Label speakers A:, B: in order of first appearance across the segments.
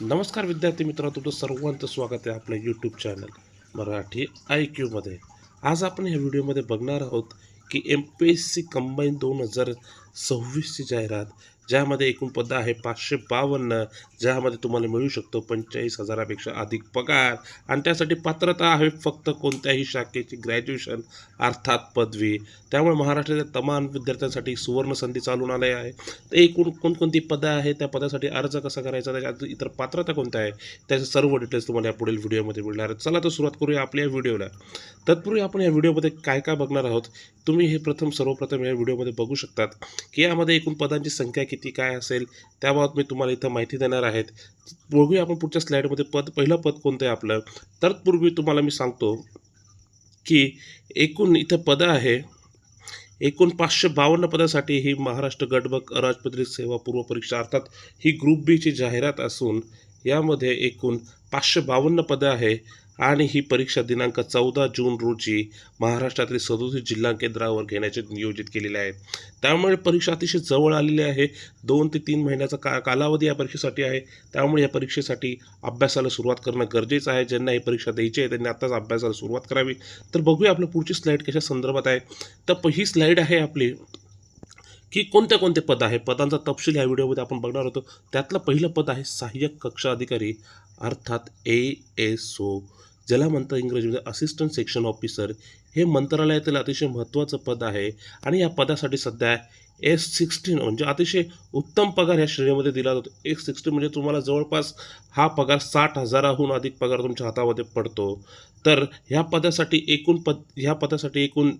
A: नमस्कार विद्यार्थी मित्रांनो, तुमचं सर्वांचं स्वागत आहे आपल्या यूट्यूब चॅनल मराठी IQमध्ये. आज आपण ह्या व्हिडिओमध्ये बघणार आहोत की MPSC कंबाईन 2026ची जाहिरात, ज्यामध्ये एकूण पदं आहे 552, ज्यामध्ये तुम्हाला मिळू शकतो 45,000पेक्षा अधिक पगार आणि त्यासाठी पात्रता आहे फक्त कोणत्याही शाखेची ग्रॅज्युएशन अर्थात पदवी. त्यामुळे महाराष्ट्राच्या तमाम विद्यार्थ्यांसाठी सुवर्ण संधी चालून आली आहे. तर एकूण कोणकोणती पदं आहे, त्या पदासाठी अर्ज कसा करायचा, त्याच्यात इतर पात्रता कोणत्या आहे, त्याचे सर्व डिटेल्स तुम्हाला या पुढील व्हिडिओमध्ये मिळणार आहेत. चला तर सुरुवात करूया आपल्या व्हिडिओला. तत्पूर्वी आपण या व्हिडिओमध्ये काय काय बघणार आहोत, तुम्ही हे सर्वप्रथम या व्हिडिओमध्ये बघू शकतात की यामध्ये एकूण पदांची संख्या किती काय असेल, त्याबाबत मी तुम्हाला इथं माहिती देणार आहेत. बघूया आपण पुढच्या स्लाईडमध्ये पहिलं पद कोणतं आहे आपलं. तत्पूर्वी तुम्हाला मी सांगतो की एकूण इथं पदं आहे, एकूण 552 पदासाठी ही महाराष्ट्र गटबग अराजपत्रित सेवा पूर्व परीक्षा अर्थात ही ग्रुप बीची जाहिरात असून यामध्ये एकूण 552 पदं आहे आणि ही परीक्षा दिनांक 14 जून रोजी महाराष्ट्रातील 37 जिल्हा केंद्रावर घेण्याचे नियोजित केलेले आहे. त्यामुळे परीक्षा अतिशय जवळ आलेली आहे. 2 ते 3 महिन्याचा कालावधी या परीक्षेसाठी आहे. त्यामुळे या परीक्षेसाठी अभ्यासाला सुरुवात करणं गरजेचं आहे. ज्यांना ही परीक्षा द्यायची आहे त्यांनी आत्ताच अभ्यासाला सुरुवात करावी. तर बघूया आपलं पुढची स्लाईड कशा संदर्भात आहे. तर ही स्लाईड आहे आपली की कोणते पद आहे, पदांचा तपशील ह्या व्हिडिओमध्ये आपण बघणार होतो. त्यातलं पहिलं पद आहे सहाय्यक कक्षा अधिकारी अर्थात ASO, ज्याला म्हणतात इंग्रजीमध्ये असिस्टंट सेक्शन ऑफिसर. हे मंत्रालयातील अतिशय महत्त्वाचं पद आहे आणि या पदासाठी सध्या S16 म्हणजे अतिशय उत्तम पगार ह्या श्रेणीमध्ये दिला जातो. S16 म्हणजे तुम्हाला जवळपास हा पगार 60,000हून अधिक पगार तुमच्या हातामध्ये पडतो. तर ह्या पदासाठी एकूण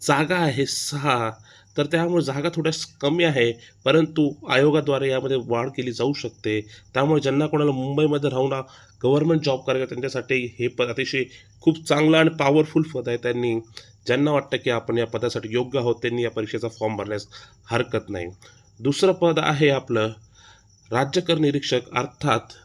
A: जागा आहे 6. तर त्यामुळे जागा थोड्याच कमी आहे, परंतु आयोगाद्वारे यामध्ये वाढ केली जाऊ शकते. त्यामुळे ज्यांना कोणाला मुंबईमध्ये राहून गव्हर्नमेंट जॉब करायचा त्यांच्यासाठी हे पद अतिशय खूप चांगलं आणि पॉवरफुल पद आहे. ज्यांना वाटतं की आपण या पदासाठी योग्य आहोत त्यांनी या परीक्षेचा फॉर्म भरण्यास हरकत नाही. दुसरं पद आहे आपलं राज्यकर निरीक्षक अर्थात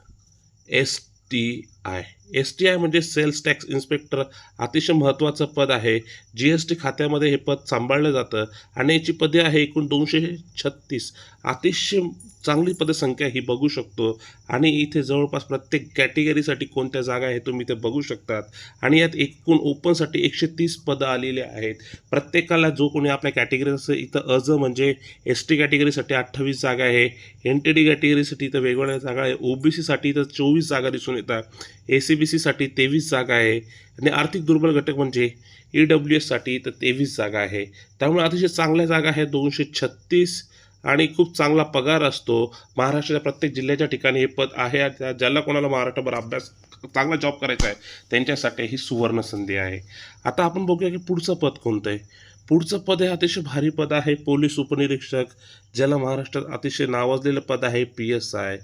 A: STI. STI म्हणजे सेल्स टॅक्स इन्स्पेक्टर, अतिशय महत्त्वाचं पद आहे. GST खात्यामध्ये हे पद सांभाळलं जातं आणि याची पदे आहे एकूण 236. अतिशय चांगली पदसंख्या ही बघू शकतो आणि इथे जवळपास प्रत्येक कॅटेगरीसाठी कोणत्या जागा आहेत तुम्ही इथे बघू शकतात. आणि यात एकूण ओपनसाठी 130 पदं आलेली आहेत. प्रत्येकाला जो कोणी आपल्या कॅटेगरी असेल, इथं अज म्हणजे ST कॅटेगरीसाठी 28 जागा आहे, NTD कॅटेगरीसाठी इथं वेगवेगळ्या जागा आहे, OBC साठी इथं 24 जागा दिसून येतात, ACBC साठी 23 जागा आहे आणि आर्थिक दुर्बल घटक म्हणजे EWS साठी इथं 23 जागा आहे. त्यामुळे अतिशय चांगल्या जागा आहेत 236 आणि खूप चांगला पगार असतो. महाराष्ट्राच्या प्रत्येक जिल्ह्याच्या ठिकाणी हे पद आहे. ज्याला कोणाला महाराष्ट्रभर अभ्यास चांगला जॉब करायचा आहे त्यांच्यासाठी ही सुवर्ण संधी आहे. आता आपण बघूया की पुढचं पद कोणतं आहे. पुढचं पद हे अतिशय भारी पद आहे, पोलीस उपनिरीक्षक, ज्याला महाराष्ट्रात अतिशय नावाजलेलं पद आहे PSI.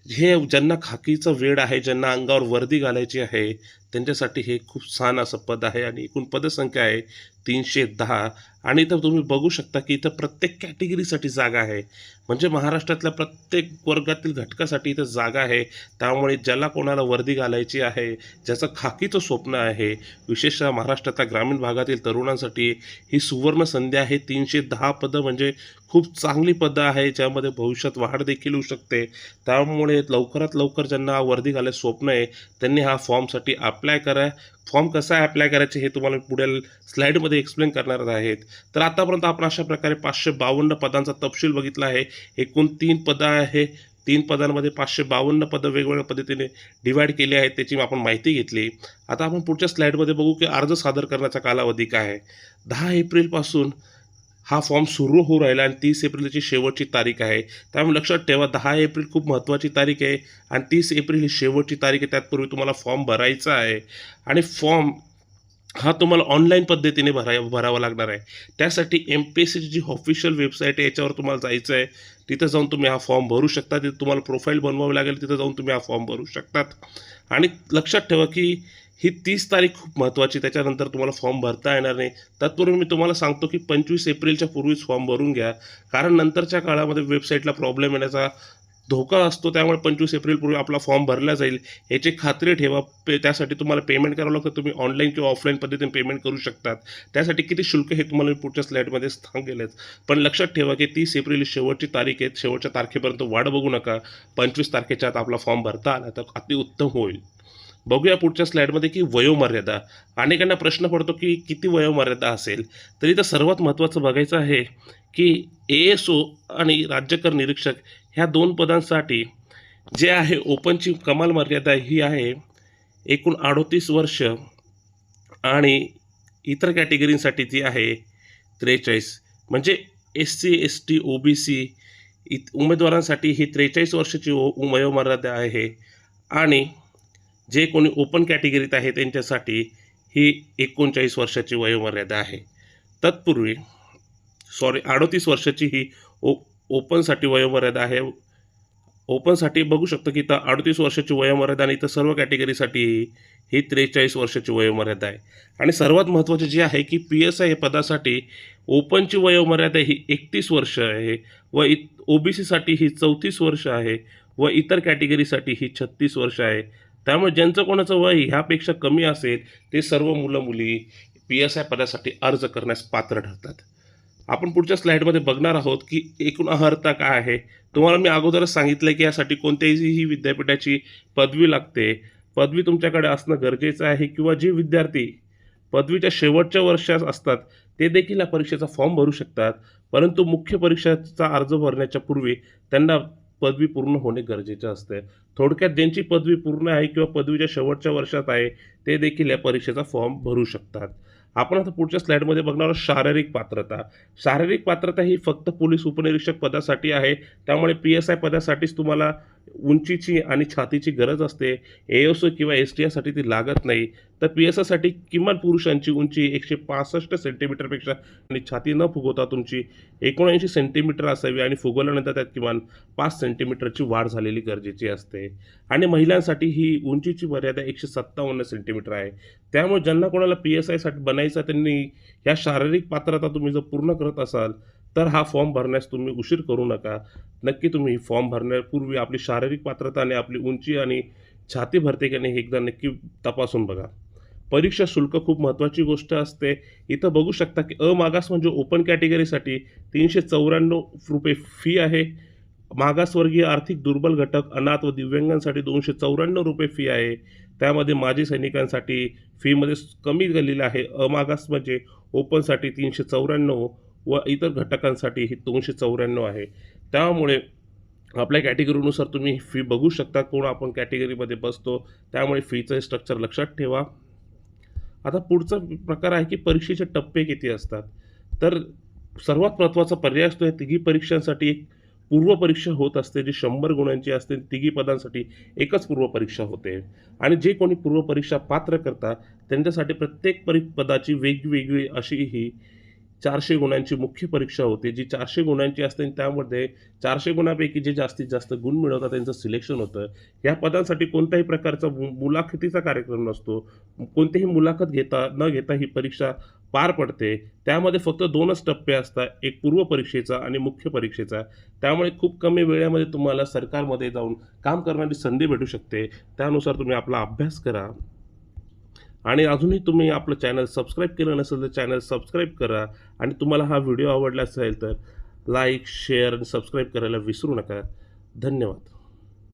A: हे ज्यांना खाकीचं वेड आहे, ज्यांना अंगावर वर्दी घालायची आहे त्यांच्यासाठी हे खूप छान असं पद आहे आणि एकूण पदसंख्या आहे 310. आणि इथं तुम्ही बघू शकता की इथं प्रत्येक कॅटेगरीसाठी जागा आहे, म्हणजे महाराष्ट्रातल्या प्रत्येक वर्गातील घटकासाठी इथं जागा आहे. त्यामुळे ज्याला कोणाला वर्दी घालायची आहे, ज्याचं खाकीचं स्वप्न आहे, विशेषतः महाराष्ट्रातल्या ग्रामीण भागातील तरुणांसाठी ही सुवर्ण संधी आहे. 310 पदं म्हणजे खूप चांगली पदं आहे, ज्यामध्ये भविष्यात वाढ देखील होऊ शकते. त्यामुळे लवकरात लवकर ज्यांना वर्दी घालायचं स्वप्न आहे त्यांनी हा फॉर्मसाठी अप्लाय करा. फॉर्म कसा अप्लाय करायचे हे तुम्हाला पुढील स्लाईडमध्ये एक्सप्लेन करणार आहेत. तर आतापर्यंत आपण अशा प्रकारे 552 पदांचा तपशील बघितला आहे. एकूण 3 पदं आहे. 3 पदांमध्ये 552 पदं वेगवेगळ्या पद्धतीने डिवाईड केली आहेत, त्याची आपण माहिती घेतली. आता आपण पुढच्या स्लाईडमध्ये बघू की अर्ज सादर करण्याचा कालावधी काय आहे. 10 एप्रिलपासून हा फॉर्म सुरू होऊ राहिला आणि 30 एप्रिलची शेवटची तारीख आहे. त्यामुळे लक्षात ठेवा 10 एप्रिल खूप महत्त्वाची तारीख आहे आणि 30 एप्रिल ही शेवटची तारीख आहे. त्यातपूर्वी तुम्हाला फॉर्म भरायचा आहे आणि फॉर्म हा तुम्हाला ऑनलाईन पद्धतीने भरावा लागणार आहे. त्यासाठी MPSCची जी ऑफिशियल वेबसाईट आहे याच्यावर तुम्हाला जायचं आहे. तिथं जाऊन तुम्ही हा फॉर्म भरू शकता. तिथं तुम्हाला प्रोफाईल बनवावी लागेल, तिथं जाऊन तुम्ही हा फॉर्म भरू शकतात. आणि लक्षात ठेवा की ही 30 तारीख खूप महत्त्वाची, त्याच्यानंतर तुम्हाला फॉर्म भरता येणार नाही. तत्पूर्वी मी तुम्हाला सांगतो की 25 एप्रिलच्या पूर्वीच फॉर्म भरून घ्या, कारण नंतरच्या काळामध्ये वेबसाईटला प्रॉब्लेम येण्याचा धोका असतो, त्यामुळे 25 एप्रिलपूर्वी आपला फॉर्म भरला जाईल याची खात्री ठेवा. त्यासाठी तुम्हाला पेमेंट करावं लागतं. तुम्ही ऑनलाईन किंवा ऑफलाईन पद्धतीने पेमेंट करू शकतात. त्यासाठी किती शुल्क हे तुम्हाला मी पुढच्या स्लाईडमध्ये सांगेलच. पण लक्षात ठेवा की 30 एप्रिल ही शेवटची तारीख आहे. शेवटच्या तारखेपर्यंत वाट बघू नका. 25 तारखेच्या आत आपला फॉर्म भरता आला तर अतिउत्तम होईल. बघूया पुढच्या स्लाईडमध्ये की वयोमर्यादा. अनेकांना प्रश्न पडतो की किती वयोमर्यादा असेल. तर इथं सर्वात महत्त्वाचं बघायचं आहे की ASO आणि राज्यकर निरीक्षक ह्या 2 पदांसाठी जे आहे ओपनची कमाल मर्यादा ही आहे एकूण 38 वर्ष आणि इतर कॅटेगरीसाठी ती आहे 43. म्हणजे SC, ST, OBC उमेदवारांसाठी ही 43 वर्षाची वयोमर्यादा आहे आणि जे कोणी ओपन कॅटेगरीत आहे त्यांच्यासाठी ही 39 वर्षाची वयोमर्यादा आहे. तत्पूर्वी 38 वर्षाची ही ओपनसाठी वयोमर्यादा आहे. ओपनसाठी बघू शकतो की इथं 38 वर्षाची वयोमर्यादा आणि इथं सर्व कॅटेगरीसाठी ही 43 वर्षाची वयोमर्यादा आहे. आणि सर्वात महत्त्वाचे जे आहे की PSI हे पदासाठी ओपनची वयोमर्यादा ही 31 वर्ष आहे व OBCसाठी ही 34 वर्ष आहे व इतर कॅटेगरीसाठी ही 36 वर्ष आहे. त्यामुळे ज्यांचं कोणाचं वय ह्यापेक्षा कमी असेल ते सर्व मुलं मुली PSI पदासाठी अर्ज करण्यास पात्र ठरतात. आपण पुढच्या स्लाईडमध्ये बघणार आहोत की एकूण अर्हता काय आहे. तुम्हाला मी अगोदरच सांगितलं की यासाठी कोणत्याही विद्यापीठाची पदवी लागते. पदवी तुमच्याकडे असणं गरजेचं आहे किंवा जे विद्यार्थी पदवीच्या शेवटच्या वर्षात असतात ते देखील या परीक्षेचा फॉर्म भरू शकतात. परंतु मुख्य परीक्षेचा अर्ज भरण्याच्या पूर्वी त्यांना पदवी पूर्ण होणे गरजेचे असते. थोडक्यात ज्यांची पदवी पूर्ण आहे किंवा पदवीच्या शेवटच्या वर्षात आहे ते देखील या परीक्षेचा फॉर्म भरू शकतात. आपण आता पुढच्या स्लाईडमध्ये बघणार आहोत शारीरिक पात्रता. शारीरिक पात्रता ही फक्त पोलीस उपनिरीक्षक पदासाठी आहे. त्यामुळे PSI पदासाठीच तुम्हाला उंचीची आणि छातीची गरज असते. ASO किंवा ST यासाठी ती लागत नाही. तर PSIसाठी किमान पुरुषांची उंची 165 सेंटीमीटरपेक्षा आणि छाती न फुगवता तुमची 79 सेंटीमीटर असावी आणि फुगवल्यानंतर त्यात किमान 5 सेंटीमीटरची वाढ झालेली गरजेची असते. आणि महिलांसाठी ही उंचीची मर्यादा 157 सेंटीमीटर आहे. त्यामुळे ज्यांना कोणाला PSIसाठी बनायचं त्यांनी ह्या शारीरिक पात्रता तुम्ही जर पूर्ण करत असाल तर हा फॉर्म भरण्यास तुम्ही उशीर करू नका. नक्की तुम्ही फॉर्म भरण्यापूर्वी आपली शारीरिक पात्रता आणि आपली उंची आणि छाती भरते की नाही हे एकदा नक्की तपासून बघा. परीक्षा शुल्क खूप महत्त्वाची गोष्ट असते. इथं बघू शकता की अमागास म्हणजे ओपन कॅटेगरीसाठी ₹394 फी आहे. मागासवर्गीय आर्थिक दुर्बल घटक अनाथ व दिव्यांगांसाठी ₹294 फी आहे. त्यामध्ये माजी सैनिकांसाठी फीमध्ये कमी झालेलं आहे. अमागास म्हणजे ओपनसाठी 394 व इतर घटकांसाठी ही 294 आहे. त्यामुळे आपल्या कॅटेगरीनुसार तुम्ही फी बघू शकता कोण आपण कॅटेगरीमध्ये बसतो. त्यामुळे फीचं स्ट्रक्चर लक्षात ठेवा. आता पुढचा प्रकार आहे की परीक्षेचे टप्पे किती असतात. तर सर्वात महत्त्वाचा पर्याय असतो या तिघी परीक्षांसाठी एक पूर्वपरीक्षा होत असते जी 100 गुणांची असते. तिघी पदांसाठी एकच पूर्वपरीक्षा होते आणि जे कोणी पूर्वपरीक्षा पात्र करतात त्यांच्यासाठी प्रत्येक पदाची वेगवेगळी अशी ही 400 गुणांची मुख्य परीक्षा होते जी 400 गुणांची असते आणि त्यामध्ये 400 गुणांपैकी जे जास्तीत जास्त गुण मिळवतात त्यांचं सिलेक्शन होतं. या पदांसाठी कोणत्याही प्रकारचा मुलाखतीचा कार्यक्रम नसतो. कोणतीही मुलाखत न घेता ही परीक्षा पार पडते. त्यामध्ये फक्त 2च टप्पे असतात, एक पूर्वपरीक्षेचा आणि मुख्य परीक्षेचा. त्यामुळे खूप कमी वेळेमध्ये तुम्हाला सरकारमध्ये जाऊन काम करण्याची संधी भेटू शकते. त्यानुसार तुम्ही आपला अभ्यास करा आणि अजूनही तुम्ही आपलं चॅनल सबस्क्राईब केलं नसेल तर चॅनल सबस्क्राईब करा आणि तुम्हाला हा व्हिडिओ आवडला असेल तर लाईक, शेअर आणि सबस्क्राईब करायला विसरू नका. धन्यवाद.